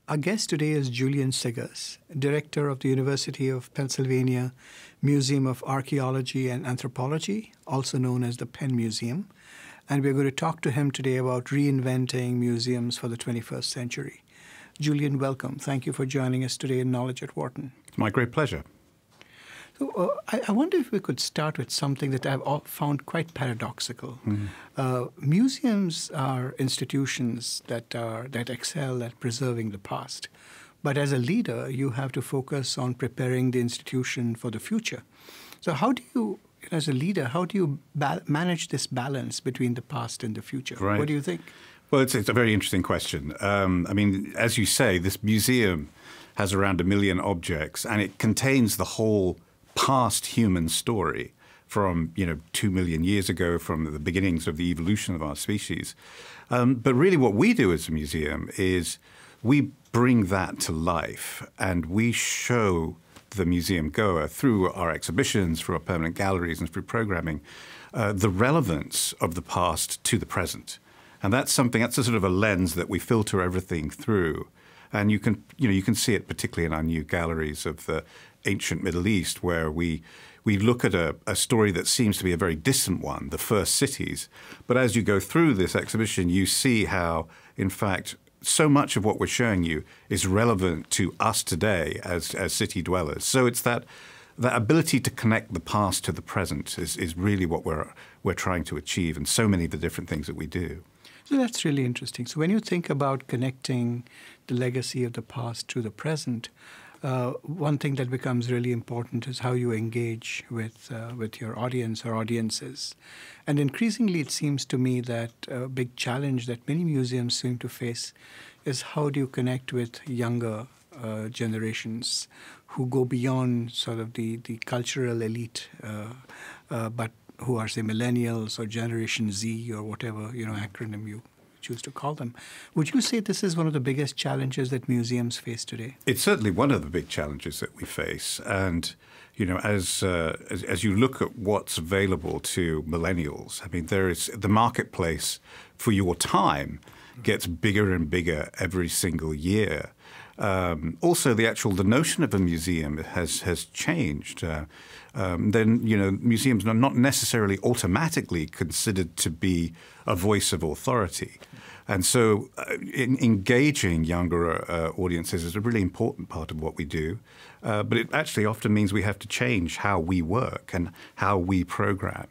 Our guest today is Julian Siggers, director of the University of Pennsylvania Museum of Archaeology and Anthropology, also known as the Penn Museum. And we're going to talk to him today about reinventing museums for the 21st century. Julian, welcome. Thank you for joining us today in Knowledge at Wharton. It's my great pleasure. So I wonder if we could start with something that I've found quite paradoxical. Museums are institutions that excel at preserving the past. But as a leader, you have to focus on preparing the institution for the future. So how do you, as a leader, how do you manage this balance between the past and the future? Right. What do you think? Well, it's a very interesting question. I mean, as you say, this museum has around 1 million objects, and it contains the whole past human story from, 2 million years ago, from the beginnings of the evolution of our species. But really what we do as a museum is we bring that to life, and we show the museum goer through our exhibitions, through our permanent galleries, and through programming, the relevance of the past to the present. And that's a sort of a lens that we filter everything through. And you can see it particularly in our new galleries of the ancient Middle East, where we look at a story that seems to be a very distant one, the first cities. But as you go through this exhibition, you see how, in fact, so much of what we're showing you is relevant to us today as city dwellers. So it's that ability to connect the past to the present is really what we're trying to achieve in so many of the different things that we do. So that's really interesting. So when you think about connecting the legacy of the past to the present, one thing that becomes really important is how you engage with your audience or audiences. And increasingly, it seems to me that a big challenge that many museums seem to face is how do you connect with younger generations who go beyond sort of the cultural elite, but who are, say, millennials or Generation Z or whatever acronym you choose to call them. Would you say this is one of the biggest challenges that museums face today? It's certainly one of the big challenges that we face. And, as you look at what's available to millennials, I mean, the marketplace for your time gets bigger and bigger every single year. Also, the notion of a museum has changed. Then, museums are not necessarily automatically considered to be a voice of authority. And so engaging younger audiences is a really important part of what we do. But it actually often means we have to change how we work and how we program.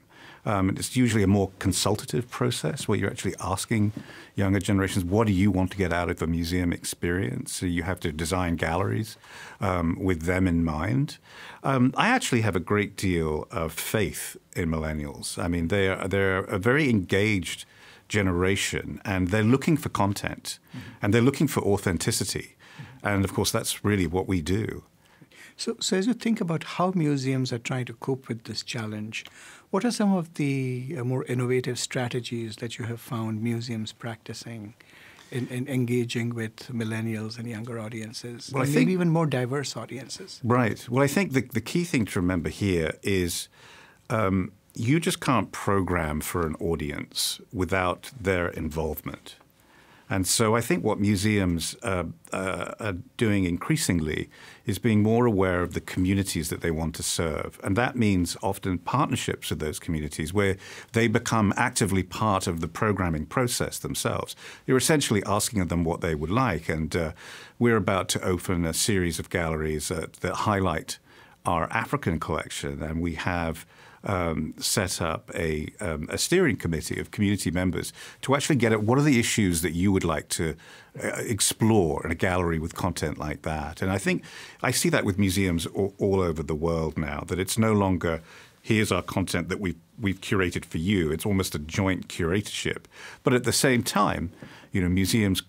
It's usually a more consultative process where you're actually asking younger generations, what do you want to get out of a museum experience? So you have to design galleries with them in mind. I actually have a great deal of faith in millennials. I mean, they're a very engaged generation, and they're looking for content, and they're looking for authenticity. And, of course, that's really what we do. So as you think about how museums are trying to cope with this challenge, what are some of the more innovative strategies that you have found museums practicing in engaging with millennials and younger audiences, and maybe even more diverse audiences? Right. Well, I think the key thing to remember here is you just can't program for an audience without their involvement. And so I think what museums are doing increasingly is being more aware of the communities that they want to serve. And that means often partnerships with those communities where they become actively part of the programming process themselves. You're essentially asking them what they would like. And we're about to open a series of galleries that highlight our African collection. And we have set up a steering committee of community members to actually get at what are the issues that you would like to explore in a gallery with content like that. And I think I see that with museums all over the world now, that it's no longer here's our content that we've curated for you. It's almost a joint curatorship. But at the same time, museums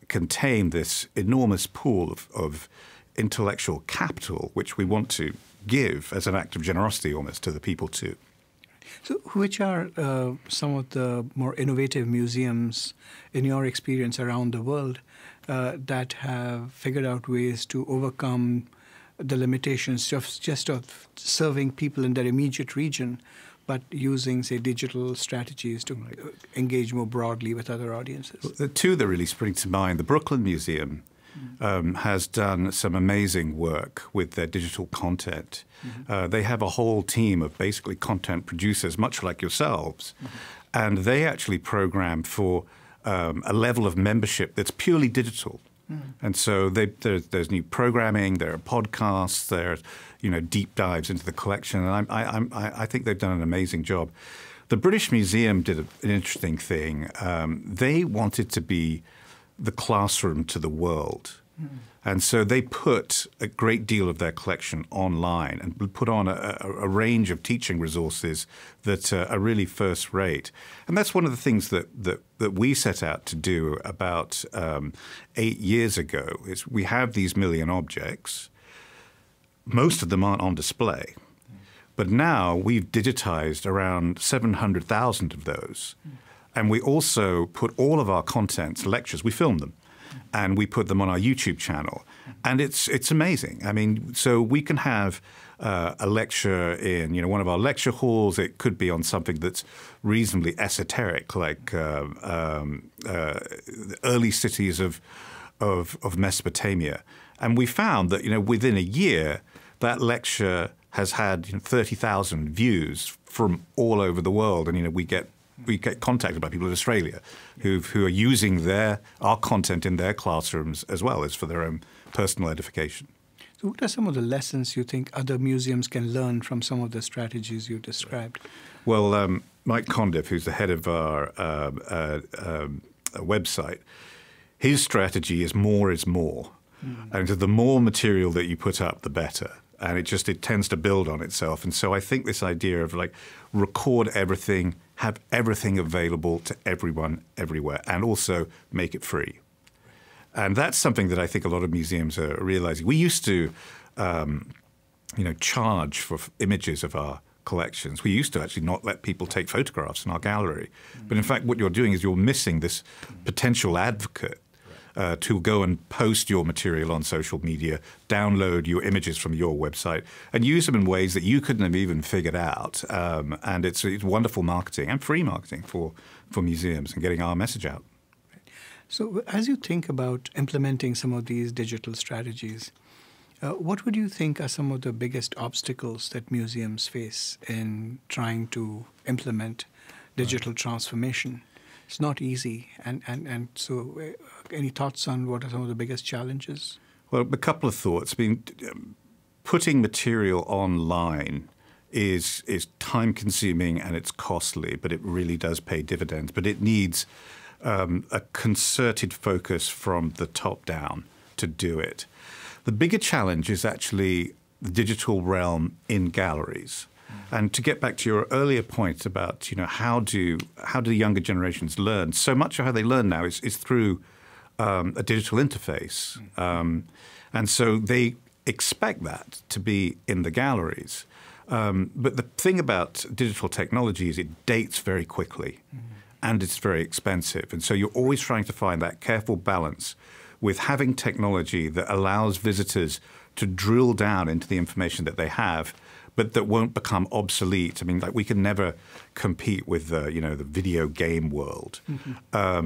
contain this enormous pool of intellectual capital, which we want to give as an act of generosity almost to the people too. So which are some of the more innovative museums in your experience around the world that have figured out ways to overcome the limitations just of serving people in their immediate region, but using, say, digital strategies to engage more broadly with other audiences? The two that really spring to mind, the Brooklyn Museum has done some amazing work with their digital content. They have a whole team of basically content producers, much like yourselves, and they actually program for a level of membership that's purely digital. And so there's new programming, there are podcasts, there are deep dives into the collection, and I think they've done an amazing job. The British Museum did an interesting thing. They wanted to be the classroom to the world. And so they put a great deal of their collection online and put on a range of teaching resources that are really first rate. And that's one of the things that we set out to do about 8 years ago, is we have these million objects. Most of them aren't on display. But now we've digitized around 700,000 of those. And we also put all of our contents, lectures, we film them. And we put them on our YouTube channel. And it's amazing. I mean, so we can have a lecture in one of our lecture halls. It could be on something that's reasonably esoteric, like the early cities of Mesopotamia. And we found that within a year, that lecture has had 30,000 views from all over the world. And we get contacted by people in Australia who are using our content in their classrooms as well as for their own personal edification. So what are some of the lessons you think other museums can learn from some of the strategies you described? Well, Mike Condiff, who's the head of our website, his strategy is more is more. And so the more material that you put up, the better. And it tends to build on itself. And so I think this idea of record everything, have everything available to everyone, everywhere, and also make it free. And that's something that I think a lot of museums are realizing. We used to, charge for images of our collections. We used to actually not let people take photographs in our gallery. But in fact, what you're doing is you're missing this potential advocate to go and post your material on social media, download your images from your website, and use them in ways that you couldn't have even figured out. And it's wonderful marketing and free marketing for museums and getting our message out. So as you think about implementing some of these digital strategies, what would you think are some of the biggest obstacles that museums face in trying to implement digital transformation? It's not easy. And so any thoughts on what are some of the biggest challenges? Well, a couple of thoughts. I mean, putting material online is time-consuming and it's costly, but it really does pay dividends. But it needs a concerted focus from the top down to do it. The bigger challenge is actually the digital realm in galleries. And to get back to your earlier point about how do younger generations learn? So much of how they learn now is through a digital interface, and so they expect that to be in the galleries. But the thing about digital technology is it dates very quickly, and it's very expensive. And so you're always trying to find that careful balance with having technology that allows visitors to drill down into the information that they have, but that won't become obsolete. I mean, we can never compete with the video game world. So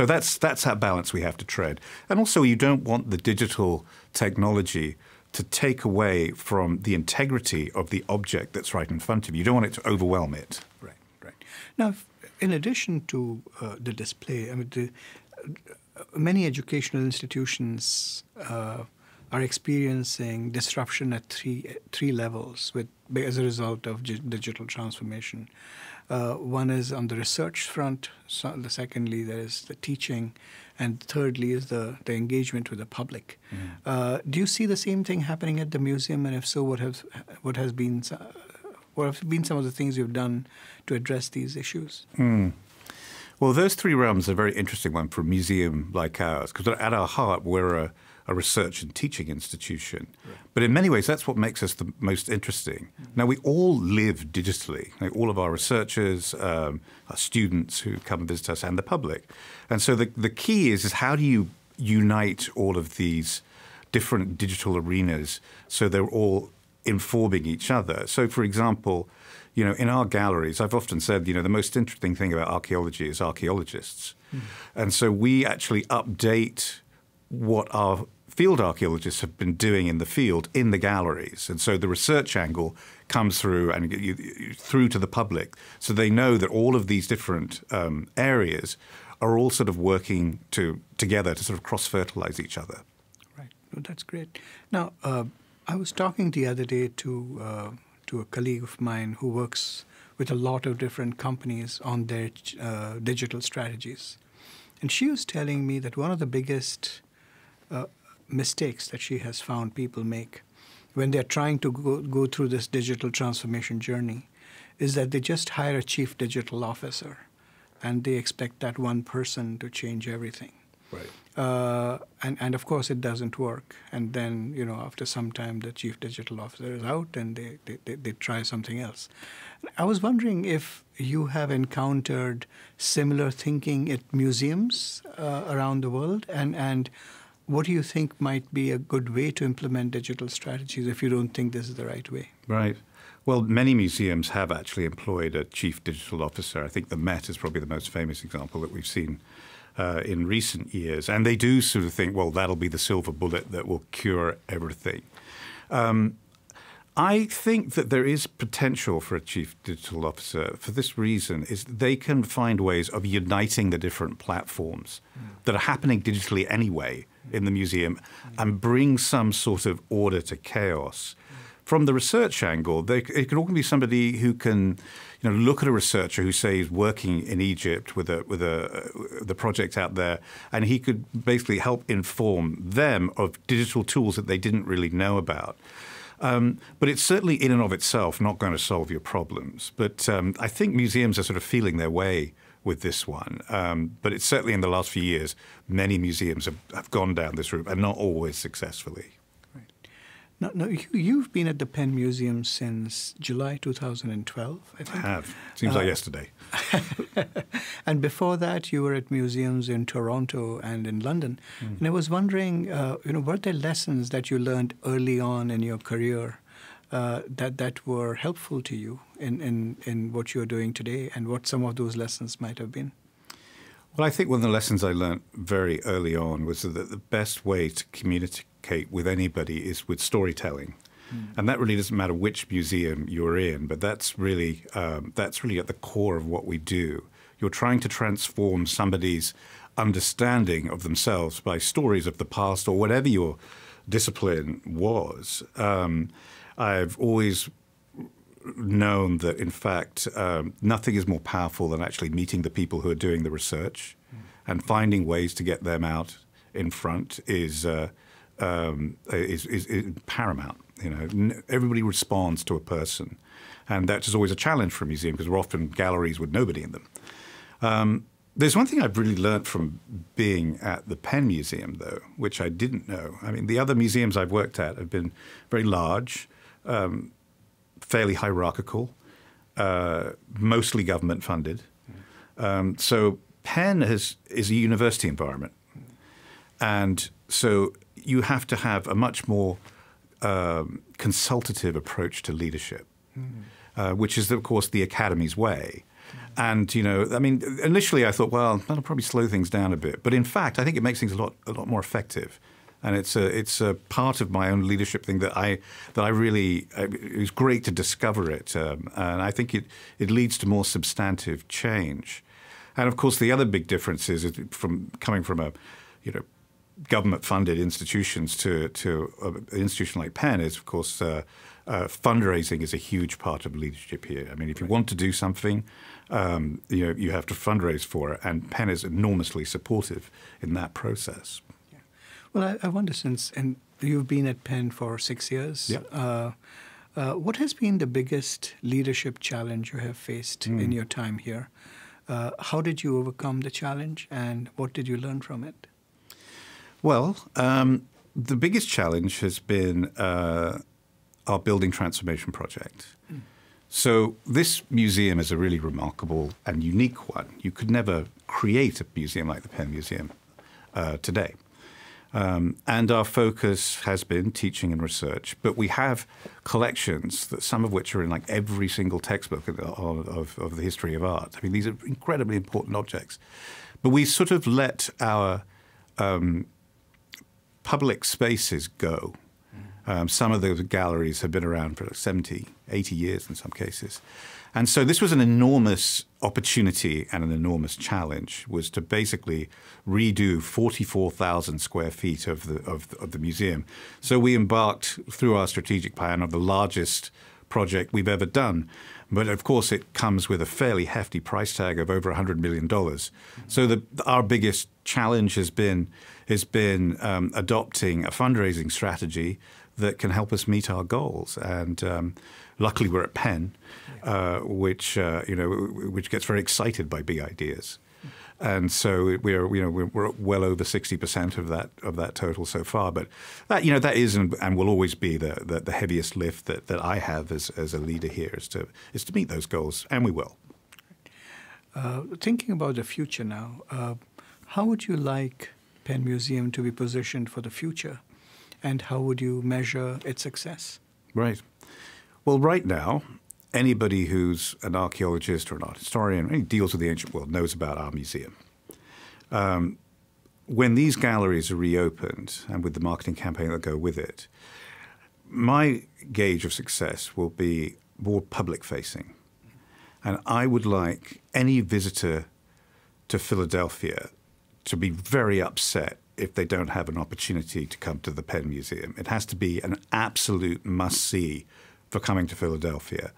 that's that balance we have to tread. And also, you don't want the digital technology to take away from the integrity of the object that's right in front of you. You don't want it to overwhelm it. Right. Now, in addition to the display, I mean, many educational institutions are experiencing disruption at three levels as a result of digital transformation. One is on the research front. Secondly, there is the teaching, and thirdly is the engagement with the public. Do you see the same thing happening at the museum? And if so, what have been some of the things you've done to address these issues? Well, those three realms are a very interesting one for a museum like ours, because at our heart, we're a research and teaching institution. Right. But in many ways, that's what makes us the most interesting. Now, we all live digitally, all of our researchers, our students who come and visit us, and the public. And so the key is how do you unite all of these different digital arenas so they're all informing each other? So, for example, in our galleries, I've often said, the most interesting thing about archaeology is archaeologists. And so we actually update what our field archaeologists have been doing in the field in the galleries. And so the research angle comes through and through to the public. So they know that all of these different areas are all sort of working together to sort of cross-fertilize each other. Right. Oh, that's great. Now, I was talking the other day to a colleague of mine who works with a lot of different companies on their digital strategies. And she was telling me that one of the biggest mistakes that she has found people make when they're trying to go through this digital transformation journey is that they just hire a chief digital officer and they expect that one person to change everything. Right. And of course it doesn't work. And then, after some time the chief digital officer is out and they try something else. I was wondering if you have encountered similar thinking at museums around the world, and what do you think might be a good way to implement digital strategies if you don't think this is the right way? Right. Well, many museums have actually employed a chief digital officer. I think the Met is probably the most famous example that we've seen in recent years. And they do sort of think, well, that'll be the silver bullet that will cure everything. I think that there is potential for a chief digital officer for this reason, is they can find ways of uniting the different platforms that are happening digitally anyway in the museum and bring some sort of order to chaos. From the research angle, it could often be somebody who can, look at a researcher who, say, is working in Egypt with the project out there, and he could basically help inform them of digital tools that they didn't really know about. But it's certainly in and of itself not going to solve your problems. But I think museums are sort of feeling their way with this one. But it's certainly in the last few years, many museums have gone down this route, and not always successfully. Now, you've been at the Penn Museum since July 2012, I think. I have. Seems like yesterday. And before that, you were at museums in Toronto and in London. And I was wondering, were there lessons that you learned early on in your career that were helpful to you in what you're doing today, and what some of those lessons might have been? Well, I think one of the lessons I learned very early on was that the best way to communicate with anybody is with storytelling. And that really doesn't matter which museum you're in, but that's really at the core of what we do. You're trying to transform somebody's understanding of themselves by stories of the past or whatever your discipline was. I've always known that, in fact, nothing is more powerful than actually meeting the people who are doing the research, and finding ways to get them out in front is paramount. Everybody responds to a person, and that is always a challenge for a museum because we're often galleries with nobody in them. There's one thing I've really learned from being at the Penn Museum, though, which I didn't know. I mean, the other museums I've worked at have been very large, fairly hierarchical, mostly government funded. So Penn is a university environment, and so you have to have a much more consultative approach to leadership, which is, of course, the academy's way. And, initially I thought, well, that'll probably slow things down a bit. But in fact, I think it makes things a lot more effective. And it's a part of my own leadership thing that I really, it was great to discover it. And I think it leads to more substantive change. And of course, the other big difference is from coming from a, government-funded institutions to an institution like Penn is, of course, fundraising is a huge part of leadership here. I mean, if you want to do something, you have to fundraise for it, and Penn is enormously supportive in that process. Yeah. Well, I wonder, and you've been at Penn for 6 years. Yeah. What has been the biggest leadership challenge you have faced in your time here? How did you overcome the challenge, and what did you learn from it? Well, the biggest challenge has been our building transformation project. So this museum is a really remarkable and unique one. You could never create a museum like the Penn Museum today. And our focus has been teaching and research, but we have collections, some of which are in like every single textbook of the history of art. I mean, these are incredibly important objects. But we sort of let our public spaces go. Some of the galleries have been around for 70, 80 years in some cases. And so this was an enormous opportunity and an enormous challenge, was to basically redo 44,000 square feet of the museum. So we embarked through our strategic plan on the largest project we've ever done. But of course, it comes with a fairly hefty price tag of over $100 million. So our biggest challenge has been adopting a fundraising strategy that can help us meet our goals. And luckily, we're at Penn, which gets very excited by big ideas. And so we're well over 60% of that total so far. But that is and will always be the heaviest lift that I have as a leader here is to meet those goals, and we will. Thinking about the future now, how would you like Penn Museum to be positioned for the future, and how would you measure its success? Right. Well, right now, anybody who's an archaeologist or an art historian or deals with the ancient world knows about our museum. When these galleries are reopened, and with the marketing campaign that go with it, my gauge of success will be more public-facing. And I would like any visitor to Philadelphia to be very upset if they don't have an opportunity to come to the Penn Museum. It has to be an absolute must-see for coming to Philadelphia.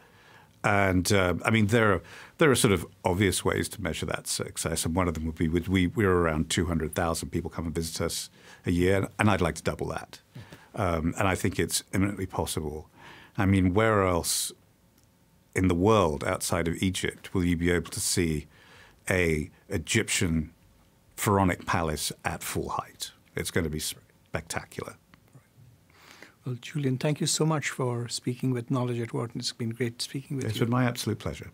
And there are sort of obvious ways to measure that success, and one of them would be we're around 200,000 people come and visit us a year, and I'd like to double that. And I think it's eminently possible. I mean, where else in the world outside of Egypt will you be able to see a Egyptian pharaonic palace at full height? It's going to be spectacular. Well, Julian, thank you so much for speaking with Knowledge at Wharton. It's been great speaking with you. It's been my absolute pleasure.